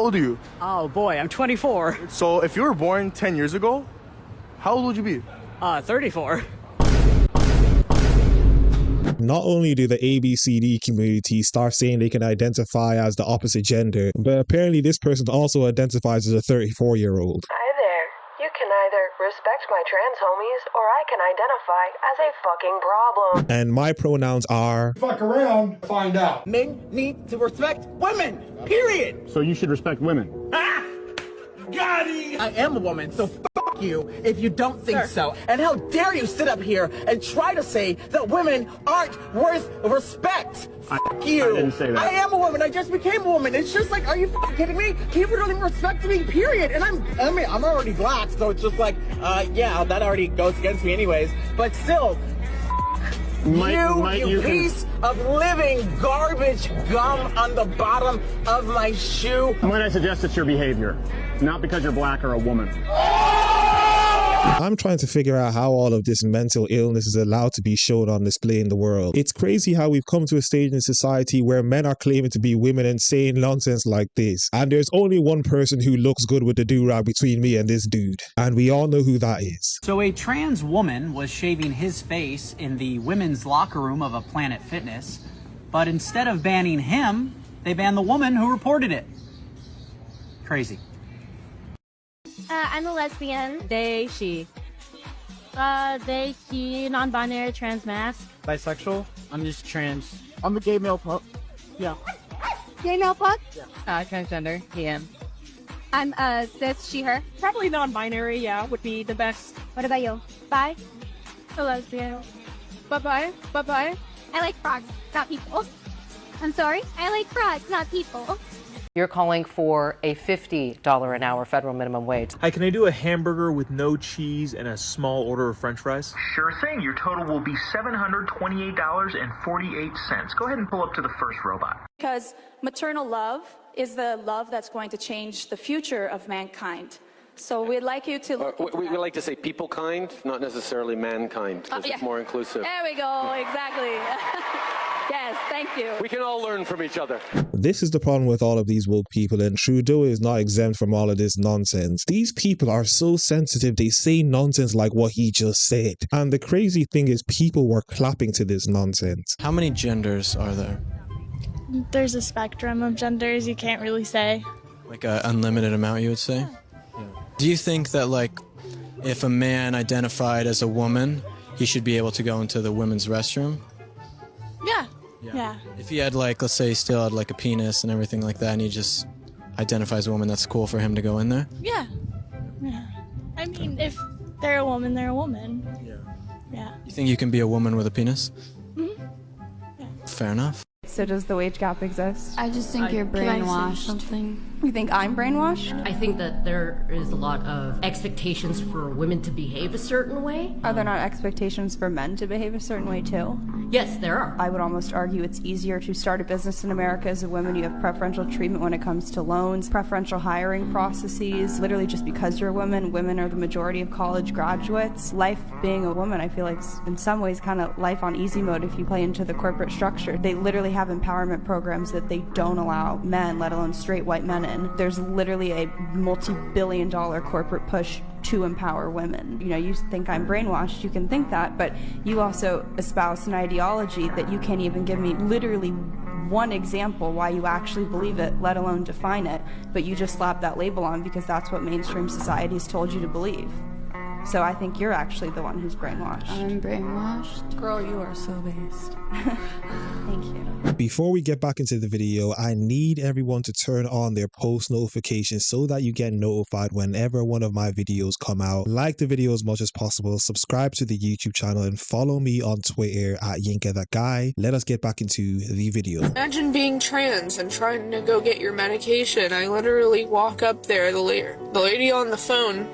How old are you? Oh boy, I'm 24. So if you were born 10 years ago, how old would you be? 34. Not only do the ABCD community start saying they can identify as the opposite gender, but apparently this person also identifies as a 34-year-old. Hi there. You can either respect my trans homies, or I can identify as a fucking problem. And my pronouns are... Fuck around, find out. Men need to respect women, period. So you should respect women. Ah! Got it! I am a woman, so fuck you if you don't think so. And how dare you sit up here and try to say that women aren't worth respect? Fuck you. I didn't say that. I am a woman. I just became a woman. It's just like, are you fucking kidding me? People don't even respect me, period. And I'm already black, so it's just like, yeah, that already goes against me anyways. But still, you piece of living garbage gum on the bottom of my shoe. Might I suggest it's your behavior, not because you're black or a woman. I'm trying to figure out how all of this mental illness is allowed to be shown on display in the world. It's crazy how we've come to a stage in society where men are claiming to be women and saying nonsense like this. And there's only one person who looks good with the do-rag between me and this dude. And we all know who that is. So a trans woman was shaving his face in the women's locker room of a Planet Fitness, but instead of banning him, they banned the woman who reported it. Crazy. I'm a lesbian. They, she. They, she, non-binary, trans mask. Bisexual? I'm just trans. I'm a gay male pup. Yeah. Gay male pup? Transgender, he, him. I'm cis, she, her. Probably non-binary, yeah, would be the best. What about you? Bi? A lesbian. Bye-bye, bye-bye. I like frogs, not people. I'm sorry? I like frogs, not people. You're calling for a $50 an hour federal minimum wage. Hi, can I do a hamburger with no cheese and a small order of french fries? Sure thing. Your total will be $728.48. Go ahead and pull up to the first robot. Because maternal love is the love that's going to change the future of mankind. So we'd like you to look we like to say people kind, not necessarily mankind, because it's more inclusive. There we go, exactly. Yes, thank you. We can all learn from each other. This is the problem with all of these woke people, and Trudeau is not exempt from all of this nonsense. These people are so sensitive, they say nonsense like what he just said. And the crazy thing is people were clapping to this nonsense. How many genders are there? There's a spectrum of genders, you can't really say. Like an unlimited amount, you would say? Yeah. Do you think that, like, if a man identified as a woman, he should be able to go into the women's restroom? Yeah. If he had, like, let's say he still had, like, a penis and everything like that, and he just identifies as a woman, that's cool for him to go in there? Yeah. I mean, if they're a woman, they're a woman. Yeah. You think you can be a woman with a penis? Mm-hmm. Yeah. Fair enough. So does the wage gap exist? I just think you're brainwashed. Something. You think I'm brainwashed? I think that there is a lot of expectations for women to behave a certain way. Are there not expectations for men to behave a certain way too? Yes, there are. I would almost argue it's easier to start a business in America as a woman. You have preferential treatment when it comes to loans, preferential hiring processes. Literally just because you're a woman, women are the majority of college graduates. Life being a woman, I feel like in some ways kind of life on easy mode if you play into the corporate structure. They literally have empowerment programs that they don't allow men, let alone straight white men in. There's literally a multi-billion-dollar corporate push to empower women. You know, you think I'm brainwashed, you can think that, but you also espouse an ideology that you can't even give me literally one example why you actually believe it, let alone define it, but you just slap that label on because that's what mainstream society's told you to believe. So I think you're actually the one who's brainwashed. I'm brainwashed. Girl, you are so based. Thank you. Before we get back into the video, I need everyone to turn on their post notifications so that you get notified whenever one of my videos come out. Like the video as much as possible, subscribe to the YouTube channel, and follow me on Twitter at YinkaThatGuy. Let us get back into the video. Imagine being trans and trying to go get your medication. I literally walk up there, the lady on the phone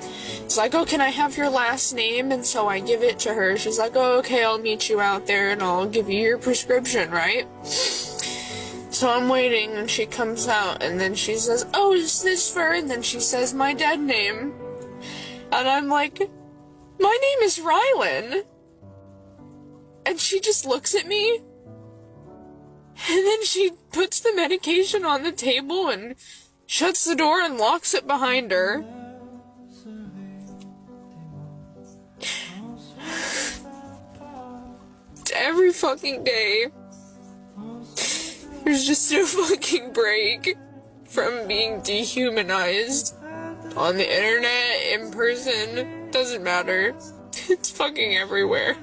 is like, oh, can I have your last name? And so I give it to her. She's like, oh, okay, I'll meet you out there and I'll give you your prescription, right? So I'm waiting and she comes out and then she says, oh, is this for? And then she says my dead name. And I'm like, my name is Rylan. And she just looks at me. And then she puts the medication on the table and shuts the door and locks it behind her. Every fucking day, there's just no fucking break from being dehumanized on the internet, in person, doesn't matter. It's fucking everywhere.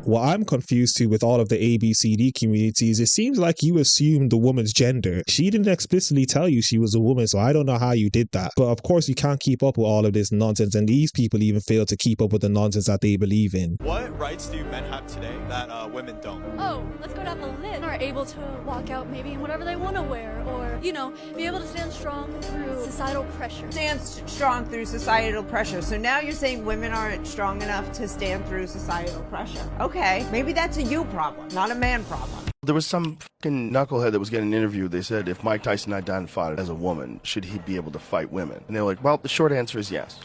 What I'm confused to with all of the ABCD communities, it seems like you assumed the woman's gender. She didn't explicitly tell you she was a woman, so I don't know how you did that. But of course you can't keep up with all of this nonsense, and these people even fail to keep up with the nonsense that they believe in. What rights do men have today that women don't? Oh, let's go down the list. Are able to walk out maybe in whatever they want to wear, or, you know, be able to stand strong through societal pressure. Stand strong through societal pressure. So now you're saying women aren't strong enough to stand through societal pressure. Okay, maybe that's a you problem, not a man problem. There was some fucking knucklehead that was getting interviewed. They said, if Mike Tyson identified as a woman, should he be able to fight women? And they were like, well, the short answer is yes.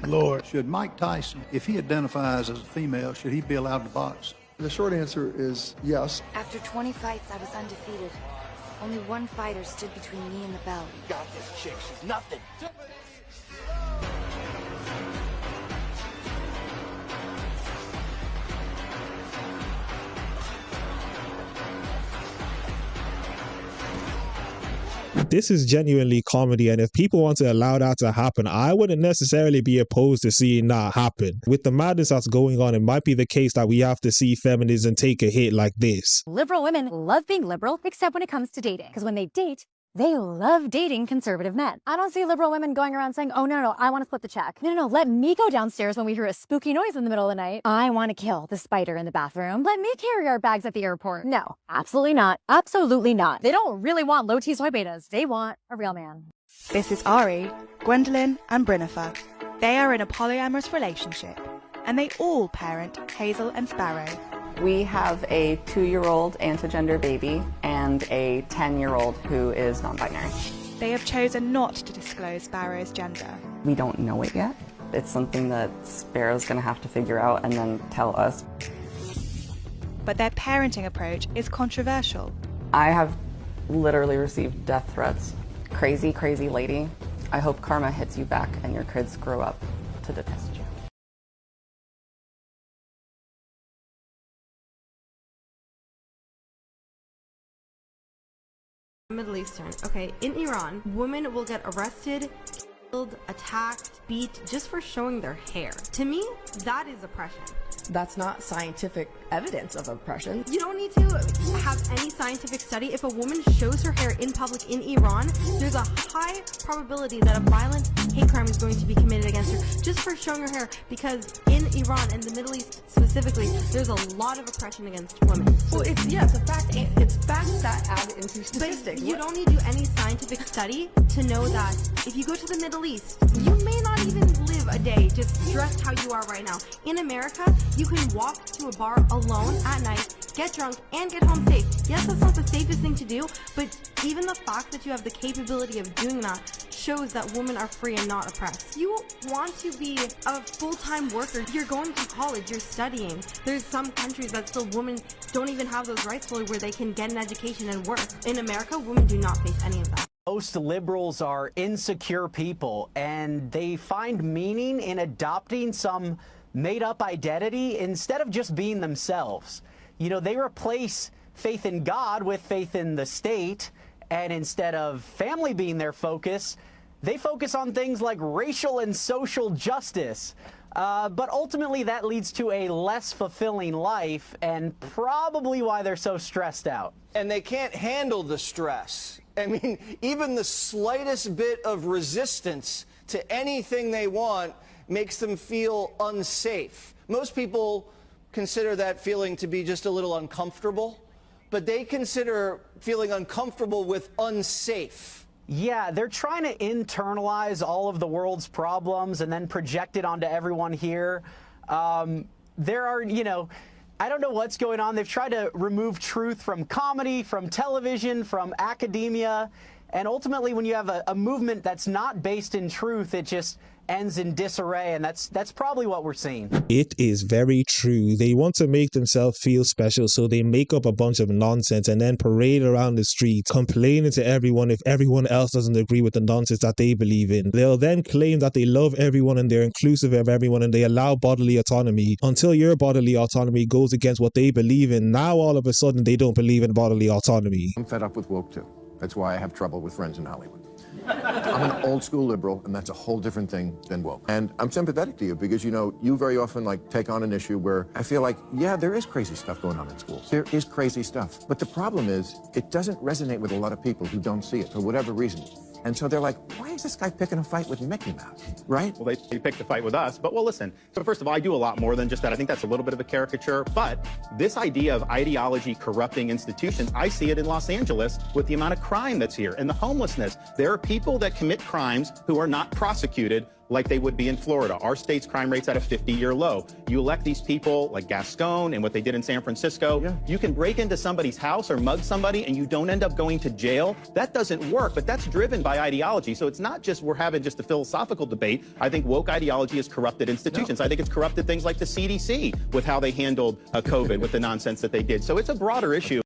Lord, should Mike Tyson, if he identifies as a female, should he be allowed to box? The short answer is yes. After 20 fights, I was undefeated. Only one fighter stood between me and the belt. You got this chick, she's nothing. This is genuinely comedy, and if people want to allow that to happen, I wouldn't necessarily be opposed to seeing that happen. With the madness that's going on, it might be the case that we have to see feminism take a hit like this. Liberal women love being liberal, except when it comes to dating. Because when they date, they love dating conservative men. I don't see liberal women going around saying, oh, no, I want to split the check. No, let me go downstairs when we hear a spooky noise in the middle of the night. I want to kill the spider in the bathroom. Let me carry our bags at the airport. No, absolutely not. Absolutely not. They don't really want low-T soy betas. They want a real man. This is Ari, Gwendolyn, and Brinnifer. They are in a polyamorous relationship, and they all parent Hazel and Sparrow. We have a 2-year-old antigender baby and a 10-year-old who is non-binary. They have chosen not to disclose Sparrow's gender. We don't know it yet. It's something that Sparrow's going to have to figure out and then tell us. But their parenting approach is controversial. I have literally received death threats. Crazy, crazy lady. I hope karma hits you back and your kids grow up to detest you. Middle Eastern. Okay, in Iran, women will get arrested, killed, attacked, beat just for showing their hair. To me, that is oppression. That's not scientific evidence of oppression. You don't need to have any scientific study. If a woman shows her hair in public in Iran, there's a high probability that a violent hate crime is going to be committed against her just for showing her hair, because in Iran and the Middle East specifically, there's a lot of oppression against women. Well, it's a fact. It's facts that add into statistics. But you don't need to do any scientific study to know that if you go to the Middle East, you may not even live a day just dressed how you are right now. In America, you can walk to a bar alone at night, get drunk, and get home safe. Yes, that's not the safest thing to do, but even the fact that you have the capability of doing that shows that women are free and not oppressed. You want to be a full-time worker. You're going to college, you're studying. There's some countries that still women don't even have those rights fully where they can get an education and work. In America, women do not face any of that. Most liberals are insecure people, and they find meaning in adopting some made-up identity instead of just being themselves. You know, they replace faith in God with faith in the state, and instead of family being their focus, they focus on things like racial and social justice. But ultimately that leads to a less fulfilling life, and probably why they're so stressed out. And they can't handle the stress. I mean, even the slightest bit of resistance to anything they want makes them feel unsafe. Most people consider that feeling to be just a little uncomfortable, but they consider feeling uncomfortable with unsafe. Yeah, they're trying to internalize all of the world's problems and then project it onto everyone here. There are, you know, I don't know what's going on. They've tried to remove truth from comedy, from television, from academia, And ultimately, when you have a movement that's not based in truth, it just ends in disarray, and that's probably what we're seeing. It is very true. They want to make themselves feel special, so they make up a bunch of nonsense and then parade around the streets, complaining to everyone if everyone else doesn't agree with the nonsense that they believe in. They'll then claim that they love everyone and they're inclusive of everyone and they allow bodily autonomy until your bodily autonomy goes against what they believe in. Now all of a sudden they don't believe in bodily autonomy. I'm fed up with woke too. That's why I have trouble with friends in Hollywood. I'm an old school liberal, and that's a whole different thing than woke. And I'm sympathetic to you because, you know, you very often take on an issue where I feel like, yeah, there is crazy stuff going on in schools. There is crazy stuff. But the problem is it doesn't resonate with a lot of people who don't see it for whatever reason. And so they're like, why is this guy picking a fight with Mickey Mouse, right? Well, they picked a fight with us, but well, listen. So first of all, I do a lot more than just that. I think that's a little bit of a caricature, but this idea of ideology corrupting institutions, I see it in Los Angeles with the amount of crime that's here and the homelessness. There are people that commit crimes who are not prosecuted like they would be in Florida. Our state's crime rate's at a 50-year low. You elect these people like Gascon and what they did in San Francisco. Yeah. You can break into somebody's house or mug somebody and you don't end up going to jail. That doesn't work, but that's driven by ideology. So it's not just we're having just a philosophical debate. I think woke ideology has corrupted institutions. No. I think it's corrupted things like the CDC with how they handled COVID with the nonsense that they did. So it's a broader issue.